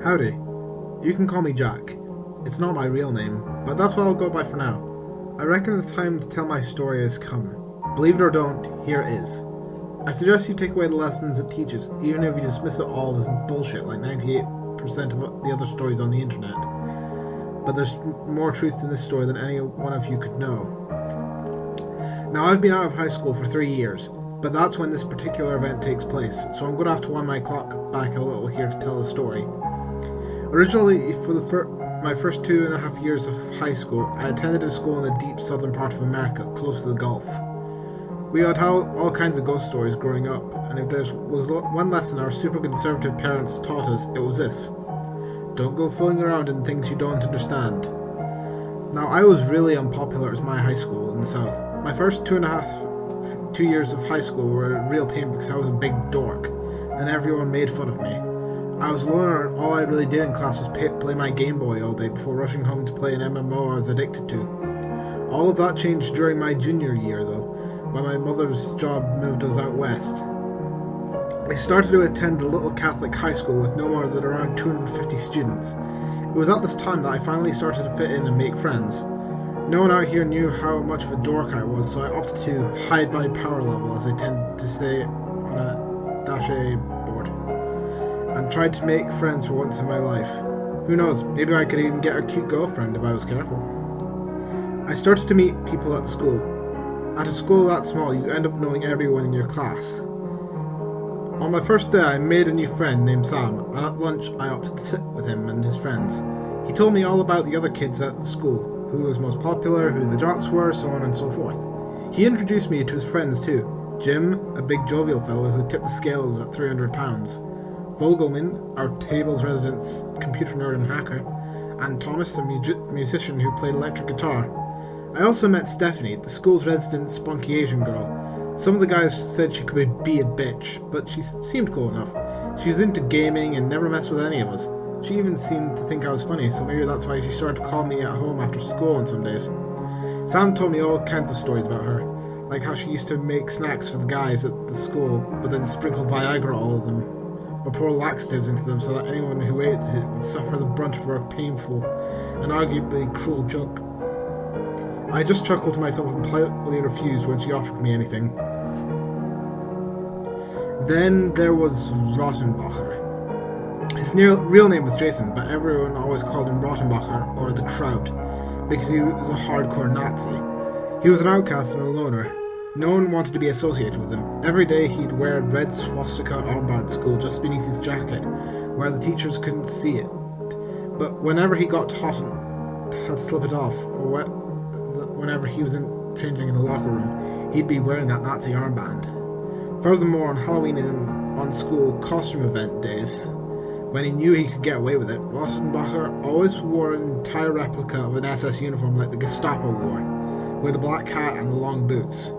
Howdy. You can call me Jack. It's not my real name, but that's what I'll go by for now. I reckon the time to tell my story has come. Believe it or don't, here it is. I suggest you take away the lessons it teaches, even if you dismiss it all as bullshit like 98% of the other stories on the internet. But there's more truth in this story than any one of you could know. Now, I've been out of high school for 3 years, but that's when this particular event takes place, so I'm going to have to wind my clock back a little here to tell the story. Originally, for my first 2.5 years of high school, I attended a school in the deep southern part of America, close to the Gulf. We had all kinds of ghost stories growing up, and if there was one lesson our super conservative parents taught us, it was this: don't go fooling around in things you don't understand. Now, I was really unpopular at my high school in the south. My first 2 years of high school were a real pain because I was a big dork, and everyone made fun of me. I was a loner, and all I really did in class was play my Game Boy all day before rushing home to play an MMO I was addicted to. All of that changed during my junior year, though, when my mother's job moved us out west. I started to attend a little Catholic high school with no more than around 250 students. It was at this time that I finally started to fit in and make friends. No one out here knew how much of a dork I was, so I opted to hide my power level, as I tend to say on a dash-A board, and tried to make friends for once in my life. Who knows, maybe I could even get a cute girlfriend if I was careful. I started to meet people at school. At a school that small, you end up knowing everyone in your class. On my first day, I made a new friend named Sam, and at lunch I opted to sit with him and his friends. He told me all about the other kids at the school, who was most popular, who the jocks were, so on and so forth. He introduced me to his friends too. Jim, a big jovial fellow who tipped the scales at 300 pounds. Vogelman, our table's resident computer nerd and hacker, and Thomas, a musician who played electric guitar. I also met Stephanie, the school's resident spunky Asian girl. Some of the guys said she could be a bitch, but she seemed cool enough. She was into gaming and never messed with any of us. She even seemed to think I was funny, so maybe that's why she started to call me at home after school on some days. Sam told me all kinds of stories about her, like how she used to make snacks for the guys at the school, but then sprinkle Viagra all of them, or pour laxatives into them so that anyone who ate it would suffer the brunt of her painful and arguably cruel junk. I just chuckled to myself and politely refused when she offered me anything. Then there was Rottenbacher. His real name was Jason, but everyone always called him Rottenbacher, or the Kraut, because he was a hardcore Nazi. He was an outcast and a loner. No one wanted to be associated with him. Every day he'd wear a red swastika armband at school just beneath his jacket, where the teachers couldn't see it. But whenever he got hot and had to slip it off, or whenever he was changing in the locker room, he'd be wearing that Nazi armband. Furthermore, on Halloween and on school costume event days, when he knew he could get away with it, Rottenbacher always wore an entire replica of an SS uniform like the Gestapo wore, with a black hat and the long boots.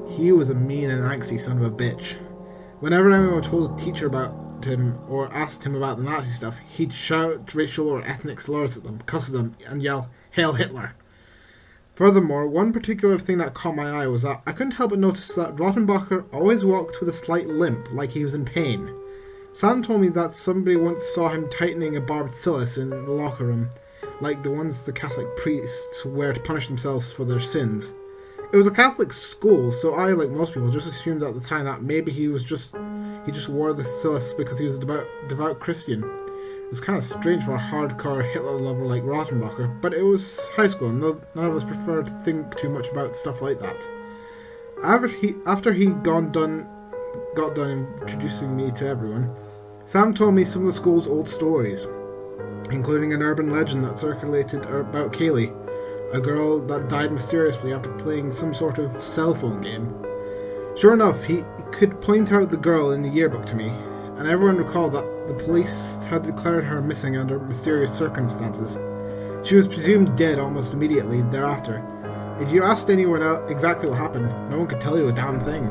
He was a mean and angsty son of a bitch. Whenever anyone told a teacher about him or asked him about the Nazi stuff, he'd shout racial or ethnic slurs at them, cuss at them, and yell, "Hail Hitler!" Furthermore, one particular thing that caught my eye was that I couldn't help but notice that Rottenbacher always walked with a slight limp, like he was in pain. Sam told me that somebody once saw him tightening a barbicillus in the locker room, like the ones the Catholic priests wear to punish themselves for their sins. It was a Catholic school, so I, like most people, just assumed at the time that maybe he just wore the cilice because he was a devout Christian. It was kind of strange for a hardcore Hitler lover like Rottenbacher, but it was high school, and none of us preferred to think too much about stuff like that. After he got done introducing me to everyone, Sam told me some of the school's old stories, including an urban legend that circulated about Kaylee, a girl that died mysteriously after playing some sort of cellphone game. Sure enough, he could point out the girl in the yearbook to me, and everyone recalled that the police had declared her missing under mysterious circumstances. She was presumed dead almost immediately thereafter. If you asked anyone exactly what happened, no one could tell you a damn thing.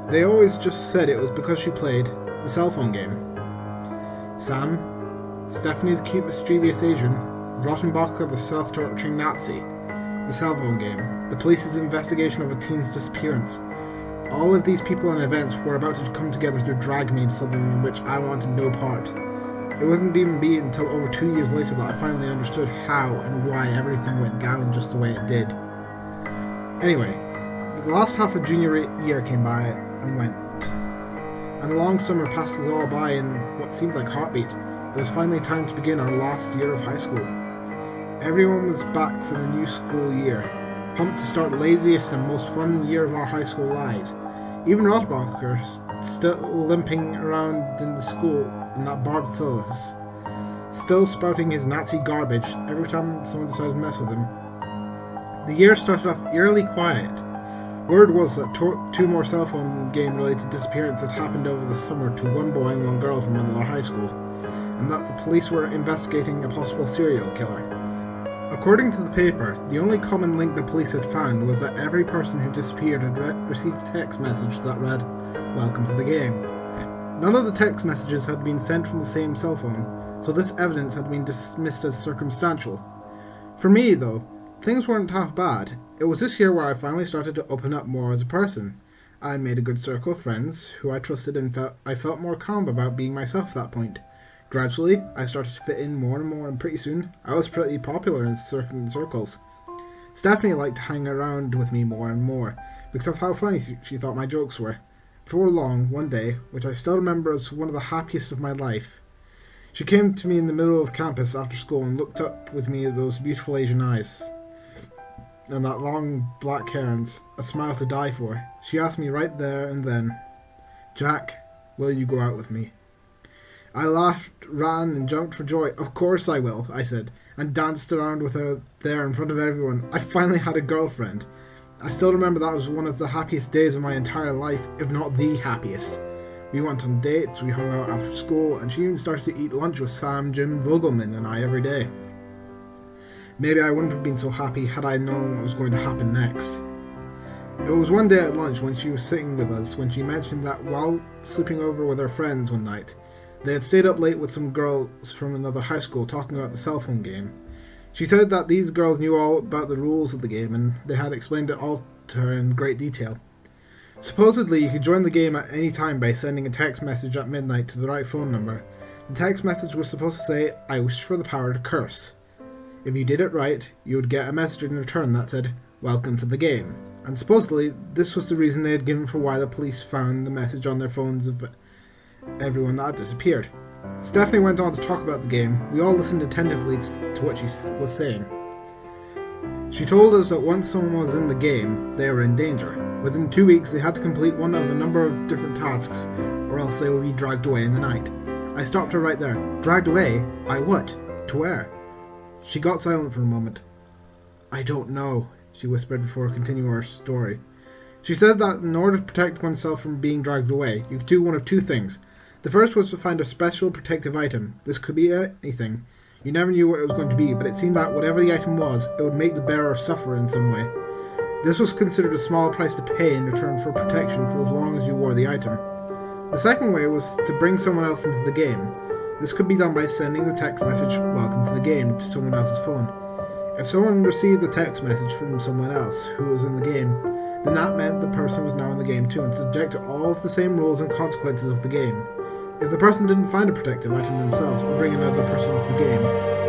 They always just said it was because she played the cellphone game. Sam, Stephanie the cute mischievous Asian, Rottenbacher the self-torturing Nazi, the cellphone game, the police's investigation of a teen's disappearance. All of these people and events were about to come together to drag me into something in which I wanted no part. It wouldn't even be until over 2 years later that I finally understood how and why everything went down just the way it did. Anyway, the last half of junior year came by and went, and the long summer passed us all by in what seemed like heartbeat. It was finally time to begin our last year of high school. Everyone was back for the new school year, pumped to start the laziest and most fun year of our high school lives. Even Rotbacher, still limping around in the school in that barbed syllabus, still spouting his Nazi garbage every time someone decided to mess with him. The year started off eerily quiet. Word was that 2 more cell phone game-related disappearances had happened over the summer to one boy and one girl from another high school, and that the police were investigating a possible serial killer. According to the paper, the only common link the police had found was that every person who disappeared had received a text message that read, "Welcome to the game." None of the text messages had been sent from the same cell phone, so this evidence had been dismissed as circumstantial. For me, though, things weren't half bad. It was this year where I finally started to open up more as a person. I made a good circle of friends who I trusted and I felt more calm about being myself at that point. Gradually, I started to fit in more and more, and pretty soon, I was pretty popular in certain circles. Stephanie liked to hang around with me more and more, because of how funny she thought my jokes were. Before long, one day, which I still remember as one of the happiest of my life, she came to me in the middle of campus after school and looked up with me at those beautiful Asian eyes, and that long black hair and a smile to die for. She asked me right there and then, "Jack, will you go out with me?" I laughed, ran, and jumped for joy. "Of course I will," I said, and danced around with her there in front of everyone. I finally had a girlfriend. I still remember that was one of the happiest days of my entire life, if not the happiest. We went on dates, we hung out after school, and she even started to eat lunch with Sam, Jim, Vogelman, and I every day. Maybe I wouldn't have been so happy had I known what was going to happen next. It was one day at lunch when she was sitting with us when she mentioned that while sleeping over with her friends one night, they had stayed up late with some girls from another high school talking about the cell phone game. She said that these girls knew all about the rules of the game and they had explained it all to her in great detail. Supposedly, you could join the game at any time by sending a text message at midnight to the right phone number. The text message was supposed to say, "I wish for the power to curse." If you did it right, you would get a message in return that said, "Welcome to the game." And supposedly, this was the reason they had given for why the police found the message on their phones of everyone that had disappeared. Stephanie went on to talk about the game. We all listened attentively to what she was saying. She told us that once someone was in the game, they were in danger. Within 2 weeks, they had to complete one of a number of different tasks, or else they would be dragged away in the night. I stopped her right there. Dragged away? By what? To where? She got silent for a moment. "I don't know," she whispered before continuing her story. She said that in order to protect oneself from being dragged away, you could do one of 2 things. The first was to find a special protective item. This could be anything. You never knew what it was going to be, but it seemed that whatever the item was, it would make the bearer suffer in some way. This was considered a small price to pay in return for protection for as long as you wore the item. The second way was to bring someone else into the game. This could be done by sending the text message, "Welcome to the game," to someone else's phone. If someone received the text message from someone else who was in the game, then that meant the person was now in the game too and subject to all of the same rules and consequences of the game. If the person didn't find a protective item themselves or bring another person off the game,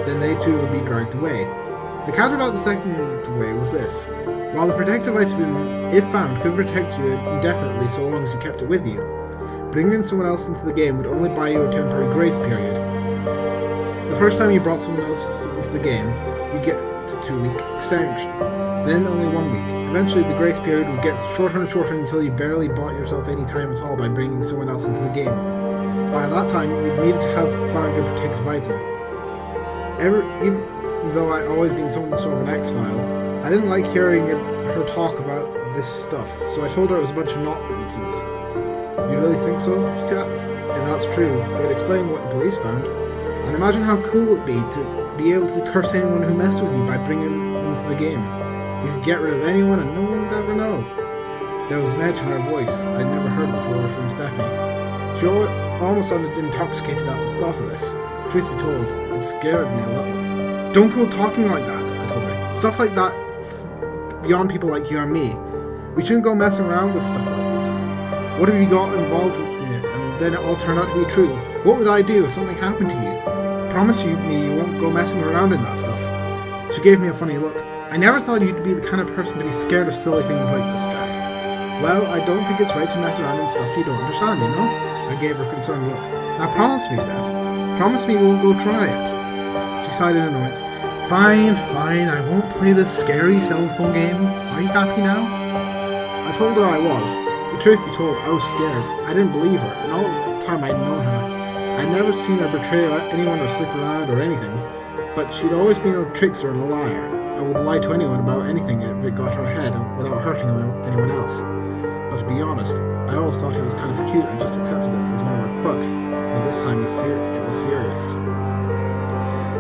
then they too would be dragged away. The catch about the second way was this. While the protective item, if found, could protect you indefinitely so long as you kept it with you, bringing someone else into the game would only buy you a temporary grace period. The first time you brought someone else into the game, you get a 2-week extension, then only 1 week. Eventually the grace period would get shorter and shorter until you barely bought yourself any time at all by bringing someone else into the game. By that time, you needed to have found your protective item. Even though I'd always been some sort of an X-File, I didn't like hearing her talk about this stuff, so I told her it was a bunch of nonsense. "You really think so?" she said. "If that's true, it would explain what the police found. And imagine how cool it would be to be able to curse anyone who messed with you by bringing them to the game. You could get rid of anyone and no one would ever know." There was an edge in her voice I'd never heard before from Stephanie. She almost sounded intoxicated at the thought of this. Truth be told, it scared me a little. "Don't go talking like that," I told her. "Stuff like that beyond people like you and me. We shouldn't go messing around with stuff like this. What if you got involved in it and then it all turned out to be true? What would I do if something happened to you? Promise me you won't go messing around in that stuff. She gave me a funny look. I never thought you'd be the kind of person to be scared of silly things like this, Jack. Well, I don't think it's right to mess around in stuff you don't understand, you know? I gave her a concerned look. Now promise me, Steph. Promise me you won't go try it. She sighed in annoyance. Fine, I won't play this scary cell phone game. Are you happy now? I told her I was. The truth be told, I was scared. I didn't believe her, and all the time I'd known her. I'd never seen her betray anyone or slip around or anything, but she'd always been a trickster and a liar. I would lie to anyone about anything if it got her ahead without hurting anyone else. But to be honest, I always thought he was kind of cute and just accepted it as one of her quirks, but this time it was serious.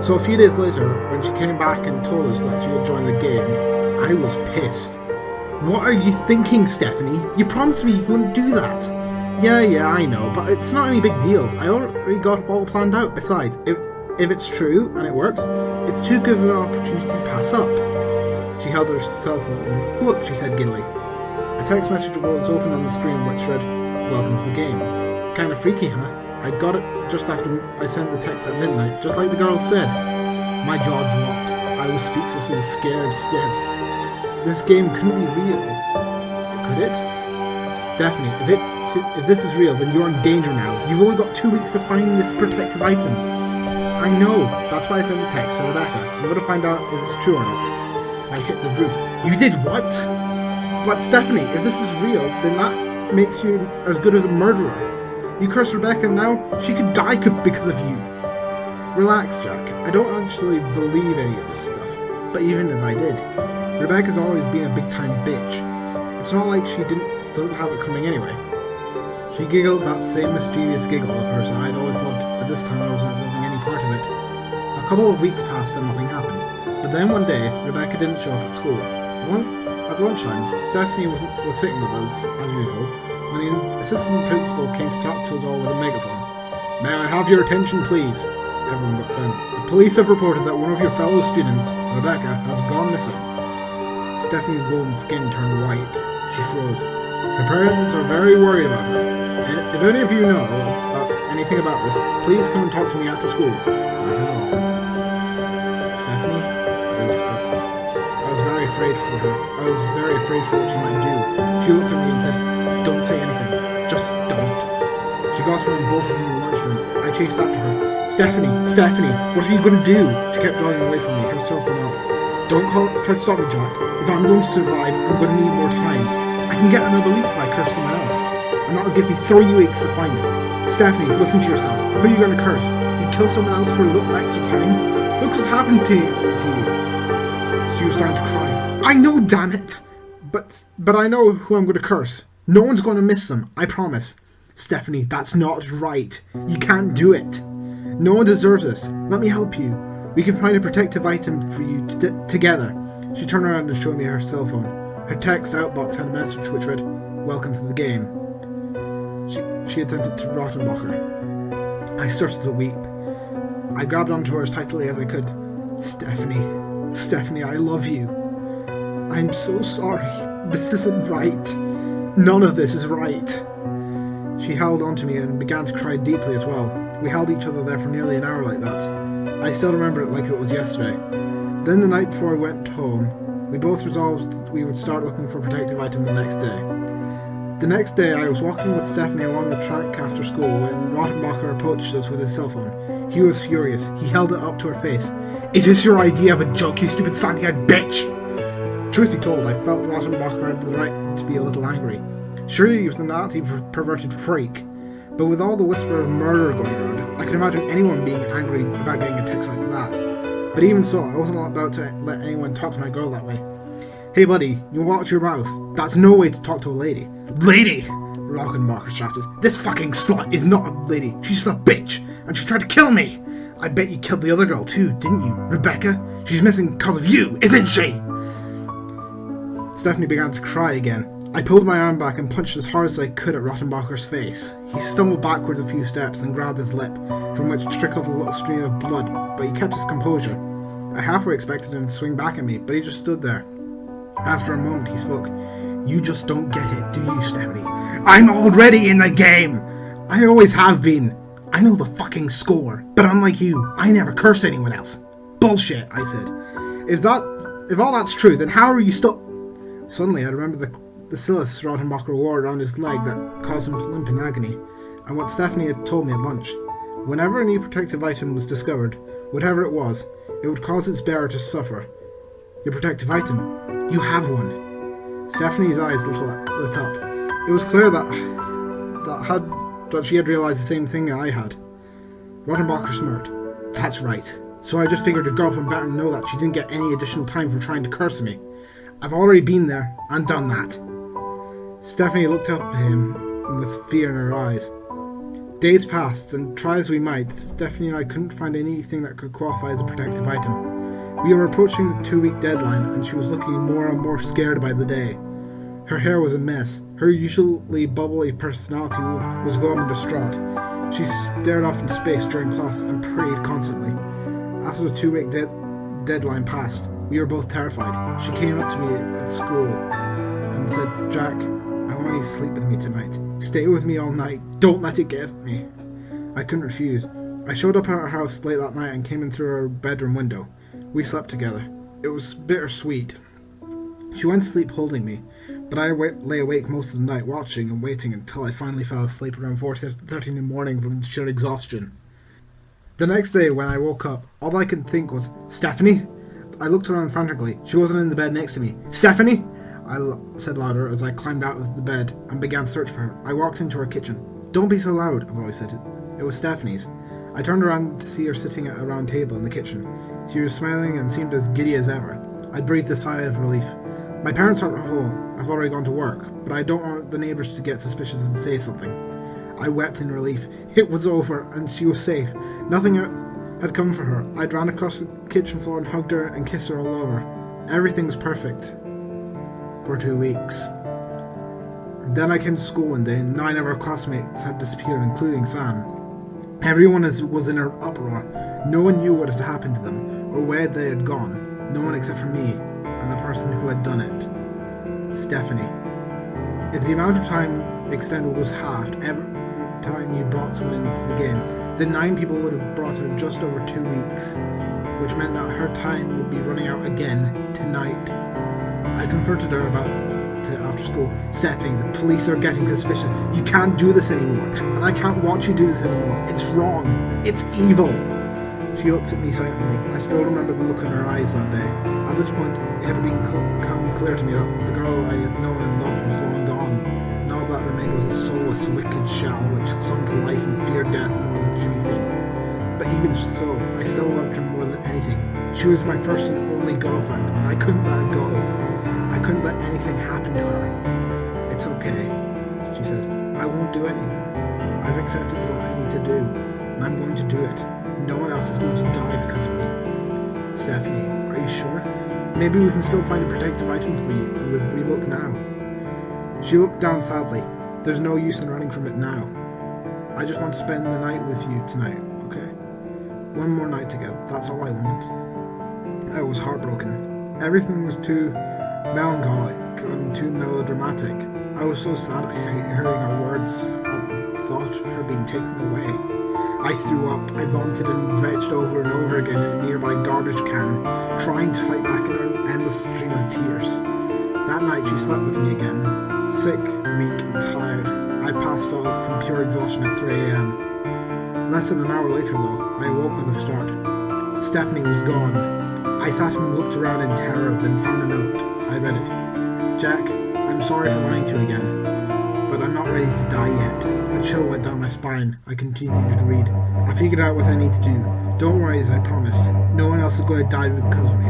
So a few days later, when she came back and told us that she had joined the game, I was pissed. What are you thinking, Stephanie? You promised me you wouldn't do that. Yeah, I know, but it's not any big deal. I already got it all planned out. Besides, if it's true and it works, it's too good of an opportunity to pass up. She held her cell phone. Look, she said giddily. A text message was opened on the screen which read, "Welcome to the game." Kinda freaky, huh? I got it just after I sent the text at midnight, just like the girl said. My jaw dropped. I was speechless and scared stiff. This game couldn't be real. Could it? Stephanie, if this is real, then you're in danger now. You've only got 2 weeks to find this protective item. I know. That's why I sent the text to Rebecca. I'm going to find out if it's true or not. I hit the roof. You did what? But Stephanie, if this is real, then that makes you as good as a murderer. You cursed Rebecca and now she could die because of you. Relax, Jack. I don't actually believe any of this stuff. But even if I did, Rebecca's always been a big-time bitch. It's not like she doesn't have it coming anyway. She giggled that same mischievous giggle of hers I'd always loved, but this time I wasn't loving any part of it. A couple of weeks passed and nothing happened. But then one day, Rebecca didn't show up at school. At lunchtime, Stephanie was sitting with us, as usual, when the assistant principal came to talk to us all with a megaphone. May I have your attention, please? Everyone got silent. The police have reported that one of your fellow students, Rebecca, has gone missing. Stephanie's golden skin turned white. She froze. Her parents are very worried about her. And if any of you know anything about this, please come and talk to me after school. That is all. Stephanie? I whispered. I was very afraid for her. I was very afraid for what she might do. She looked at me and said, "Don't say anything. Just don't." She gasped and bolted from the lunchroom. I chased after her. Stephanie, what are you going to do? She kept drawing away from me, her cell phone out. Don't try to stop me, Jack. If I'm going to survive, I'm going to need more time. I can get another week if I curse someone else. And that'll give me 3 weeks to find it. Stephanie, listen to yourself. Who are you going to curse? You kill someone else for a little extra time? Look what's happened to you. She was starting to cry. I know, damn it. But I know who I'm going to curse. No one's going to miss them, I promise. Stephanie, that's not right. You can't do it. No one deserves this. Let me help you. We can find a protective item for you together. She turned around and showed me her cell phone. Her text outbox had a message which read, "Welcome to the game." She had sent it to Rottenbacher. I started to weep. I grabbed onto her as tightly as I could. Stephanie, I love you. I'm so sorry. This isn't right. None of this is right. She held onto me and began to cry deeply as well. We held each other there for nearly an hour like that. I still remember it like it was yesterday. Then the night before we went home, we both resolved we would start looking for a protective item the next day. The next day I was walking with Stephanie along the track after school when Rottenbacher approached us with his cell phone. He was furious. He held it up to her face. "Is this your idea of a joke, you stupid slanty-eyed bitch?" Truth be told, I felt Rottenbacher had the right to be a little angry. Surely he was a Nazi perverted freak. But with all the whisper of murder going around, I could imagine anyone being angry about getting a text like that. But even so, I wasn't about to let anyone talk to my girl that way. "Hey buddy, you watch your mouth. That's no way to talk to a lady." "Lady!" Rottenbacher shouted. "This fucking slut is not a lady. She's a bitch, and she tried to kill me. I bet you killed the other girl too, didn't you? Rebecca? She's missing because of you, isn't she?" Stephanie began to cry again. I pulled my arm back and punched as hard as I could at Rottenbacher's face. He stumbled backwards a few steps and grabbed his lip, from which trickled a little stream of blood, but he kept his composure. I halfway expected him to swing back at me, but he just stood there. After a moment, he spoke. "You just don't get it, do you, Stephanie? I'm already in the game! I always have been. I know the fucking score, but unlike you, I never cursed anyone else. Bullshit, I said. If all that's true, then how are you still... Suddenly, I remembered the Silas Rottenbacher wore around his leg that caused him to limp in agony, and what Stephanie had told me at lunch. Whenever a new protective item was discovered, whatever it was, it would cause its bearer to suffer. Your protective item. You have one. Stephanie's eyes lit up. It was clear that she had realised the same thing I had. Rottenbacher smirked. That's right. So I just figured your girlfriend better know that she didn't get any additional time for trying to curse me. I've already been there and done that. Stephanie looked up at him with fear in her eyes. Days passed, and try as we might, Stephanie and I couldn't find anything that could qualify as a protective item. We were approaching the 2-week deadline, and she was looking more and more scared by the day. Her hair was a mess. Her usually bubbly personality was glum and distraught. She stared off into space during class and prayed constantly. After the 2-week deadline passed, we were both terrified. She came up to me at school and said, Jack, I want you to sleep with me tonight. Stay with me all night. Don't let it get me. I couldn't refuse. I showed up at her house late that night and came in through her bedroom window. We slept together. It was bittersweet. She went to sleep holding me, but I lay awake most of the night watching and waiting until I finally fell asleep around 4:30 in the morning from sheer exhaustion. The next day when I woke up, all I could think was, Stephanie? I looked around frantically. She wasn't in the bed next to me. Stephanie? I said louder as I climbed out of the bed and began to search for her. I walked into her kitchen. Don't be so loud, I've always said it. It was Stephanie's. I turned around to see her sitting at a round table in the kitchen. She was smiling and seemed as giddy as ever. I breathed a sigh of relief. My parents aren't at home. I've already gone to work, but I don't want the neighbours to get suspicious and say something. I wept in relief. It was over, and she was safe. Nothing had come for her. I'd ran across the kitchen floor and hugged her and kissed her all over. Everything was perfect. For 2 weeks. Then I came to school one day and 9 of our classmates had disappeared, including Sam. Everyone was in an uproar. No one knew what had happened to them, or where they had gone. No one except for me, and the person who had done it. Stephanie. If the amount of time extended was halved every time you brought someone into the game, then 9 people would have brought her just over 2 weeks, which meant that her time would be running out again tonight. I confronted her about it after school. Stephanie, the police are getting suspicious. You can't do this anymore, and I can't watch you do this anymore. It's wrong. It's evil. She looked at me silently. I still remember the look in her eyes that day. At this point, it had become clear to me that the girl I had known and loved was long gone, and all that remained was a soulless, wicked shell which clung to life and feared death more than anything. But even so, I still loved her more than anything. She was my first and only girlfriend, and I couldn't let her go. I couldn't let anything happen to her. It's okay, she said. I won't do anything. I've accepted what I need to do, and I'm going to do it. No one else is going to die because of me. Stephanie, are you sure? Maybe we can still find a protective item for you if we look now. She looked down sadly. There's no use in running from it now. I just want to spend the night with you tonight, okay? One more night together, that's all I want. I was heartbroken. Everything was too melancholic and too melodramatic. I was so sad at hearing her words at the thought of her being taken away. I threw up, I vomited and retched over and over again in a nearby garbage can, trying to fight back in an endless stream of tears. That night she slept with me again, sick, weak and tired. I passed out from pure exhaustion at 3 a.m. Less than an hour later though, I awoke with a start. Stephanie was gone. I sat and looked around in terror, then found a note. I read it. Jack, I'm sorry for lying to you again, but I'm not ready to die yet. A chill went down my spine. I continued to read. I figured out what I need to do. Don't worry, as I promised. No one else is going to die because of me.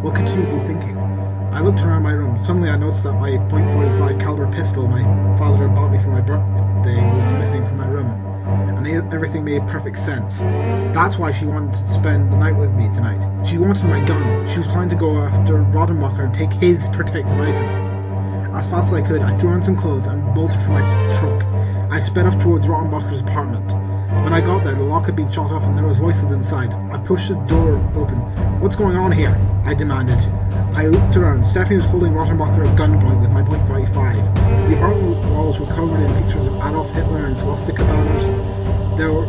What could you be thinking? I looked around my room. Suddenly I noticed that my .45 caliber pistol my father had bought me for my birthday was missing from my room. And everything made perfect sense. That's why she wanted to spend the night with me tonight. She wanted my gun. She was trying to go after Rottenbacher and take his protective item. As fast as I could, I threw on some clothes and bolted from my trunk. I sped off towards Rottenbacher's apartment. When I got there, the lock had been shot off and there was voices inside. I pushed the door open. "What's going on here?" I demanded. I looked around. Stephanie was holding Rottenbacher at gunpoint with my .45. The apartment walls were covered in pictures of Adolf Hitler and swastika banners. There were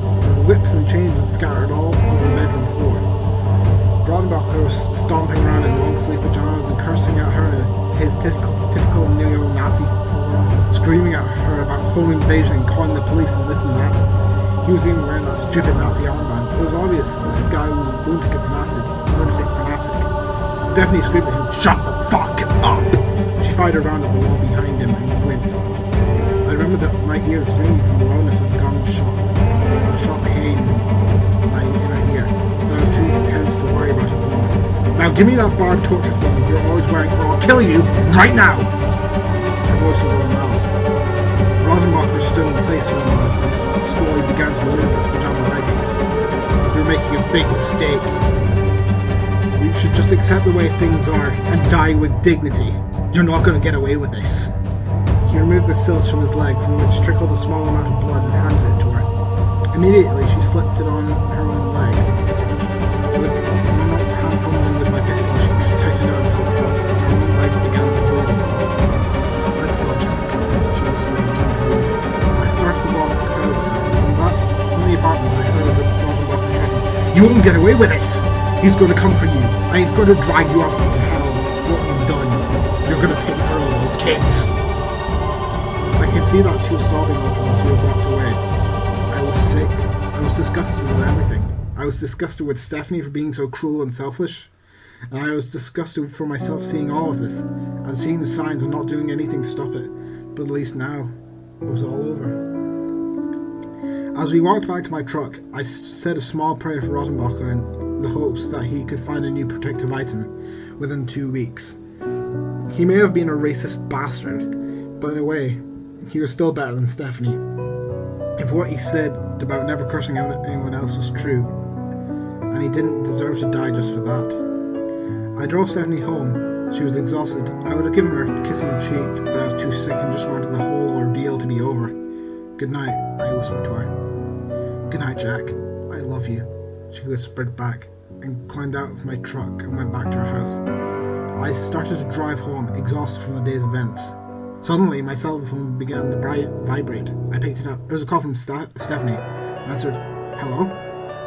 whips and chains scattered all over the bedroom floor. Rottenbacher was stomping around in long-sleeve pajamas and cursing at her in his typical neo-Nazi form, screaming at her about home invasion and calling the police and this and that. He was even wearing that stupid Nazi armband. It was obvious this guy was a lunatic fanatic. Stephanie screamed at him, "Shut the fuck up!" She fired around at the wall behind him and winced. I remember that my ears ringing from the loudness of the gunshot. A sharp pain in my inner ear, but I was too tense to worry about it at the moment. "Now give me that barbed torture thing you're always wearing or I'll kill you right now!" Her voice was all malice. Rottenbacher stood in place for a moment and slowly began to remove his pajama leggings. "You're making a big mistake. You should just accept the way things are and die with dignity. You're not going to get away with this." He removed the sills from his leg, from which trickled a small amount of blood, and handed it to her. Immediately, she slipped it on her own leg. With one hand fumbling with my pistol, she tightened it until her own leg began to bleed. "Let's go, Jack," she whispered. I started to walk out from the apartment. I heard Rottenbacher shouting, "You won't get away with this! He's going to come for you, and he's going to drag you off to hell for what you've done. You're going to pay for all those kids." I could see that she was sobbing until she walked away. I was sick. I was disgusted with everything. I was disgusted with Stephanie for being so cruel and selfish, and I was disgusted for myself seeing all of this, and seeing the signs and not doing anything to stop it. But at least now, it was all over. As we walked back to my truck, I said a small prayer for Rottenbacher in the hopes that he could find a new protective item within 2 weeks. He may have been a racist bastard, but in a way, he was still better than Stephanie. If what he said about never cursing anyone else was true, and he didn't deserve to die just for that. I drove Stephanie home. She was exhausted. I would have given her a kiss on the cheek, but I was too sick and just wanted the whole ordeal to be over. "Good night," I whispered to her. "Good night, Jack. I love you," she whispered back, and climbed out of my truck and went back to her house. I started to drive home, exhausted from the day's events. Suddenly, my cell phone began to vibrate. I picked it up. It was a call from Stephanie. I answered, "Hello?"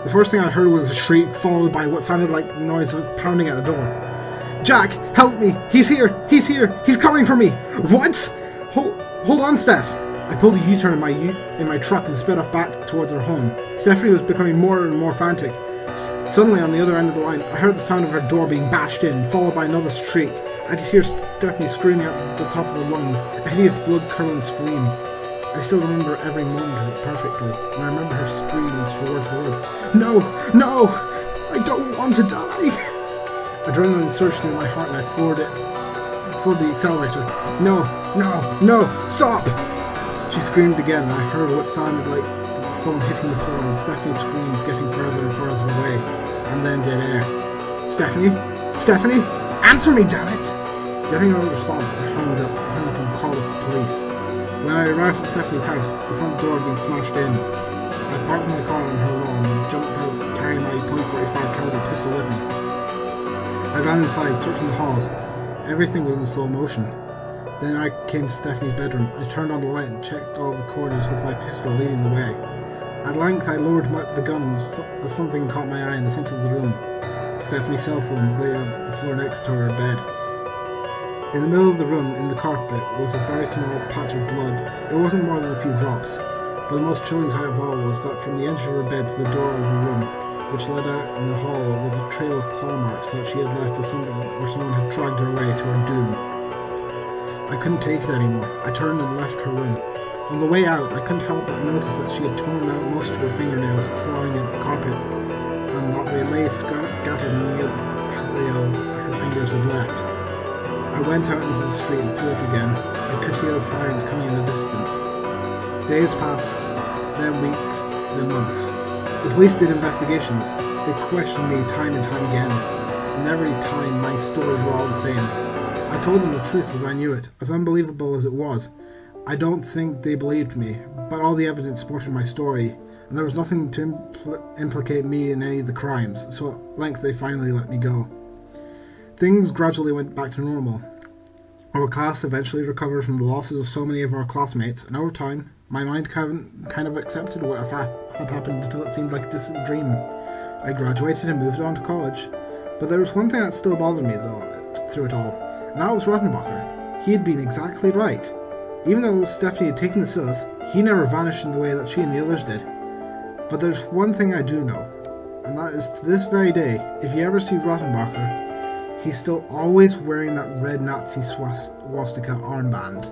The first thing I heard was a shriek, followed by what sounded like the noise of pounding at the door. "Jack, help me! He's here! He's here! He's coming for me!" "What?" Hold on, Steph!" I pulled a U-turn in my truck and sped off back towards our home. Stephanie was becoming more and more frantic. Suddenly, on the other end of the line, I heard the sound of her door being bashed in, followed by another shriek. I could hear Stephanie screaming at the top of her lungs, a hideous blood-curdling scream. I still remember every moment of it perfectly, and I remember her screams word for word. "No! No! I don't want to die!" Adrenaline surged through my heart and I floored the accelerator. "No! No! No! Stop!" She screamed again, and I heard what sounded like the phone hitting the floor and Stephanie's screams getting further and further away, and then dead air. "Stephanie? Stephanie? Answer me, damn it!" Getting no response, I hung up and called the police. When I arrived at Stephanie's house, the front door had been smashed in. I parked my car on her lawn and jumped out carrying my .45 caliber pistol with me. I ran inside, searching the halls. Everything was in slow motion. Then I came to Stephanie's bedroom. I turned on the light and checked all the corners with my pistol leading the way. At length I lowered the gun as something caught my eye in the center of the room. Stephanie's cell phone lay on the floor next to her bed. In the middle of the room, in the carpet, was a very small patch of blood. It wasn't more than a few drops, but the most chilling sight of all was that from the edge of her bed to the door of her room, which led out in the hall, was a trail of claw marks that she had left as something where someone had dragged her away to her doom. I couldn't take it anymore. I turned and left her room. On the way out, I couldn't help but notice that she had torn out most of her fingernails, clawing at the carpet, and that they lay scattered near the trail her fingers had left. I went out into the street and threw up again. I could hear the sirens coming in the distance. Days passed, then weeks, then months. The police did investigations. They questioned me time and time again, and every time my stories were all the same. I told them the truth as I knew it, as unbelievable as it was. I don't think they believed me, but all the evidence supported my story, and there was nothing to implicate me in any of the crimes, so at length they finally let me go. Things gradually went back to normal. Our class eventually recovered from the losses of so many of our classmates, and over time, my mind kind of accepted what had happened until it seemed like a distant dream. I graduated and moved on to college, but there was one thing that still bothered me though through it all, and that was Rottenbacher. He had been exactly right. Even though Stephanie had taken the Silas, he never vanished in the way that she and the others did. But there's one thing I do know, and that is to this very day, if you ever see Rottenbacher, he's still always wearing that red Nazi swastika armband.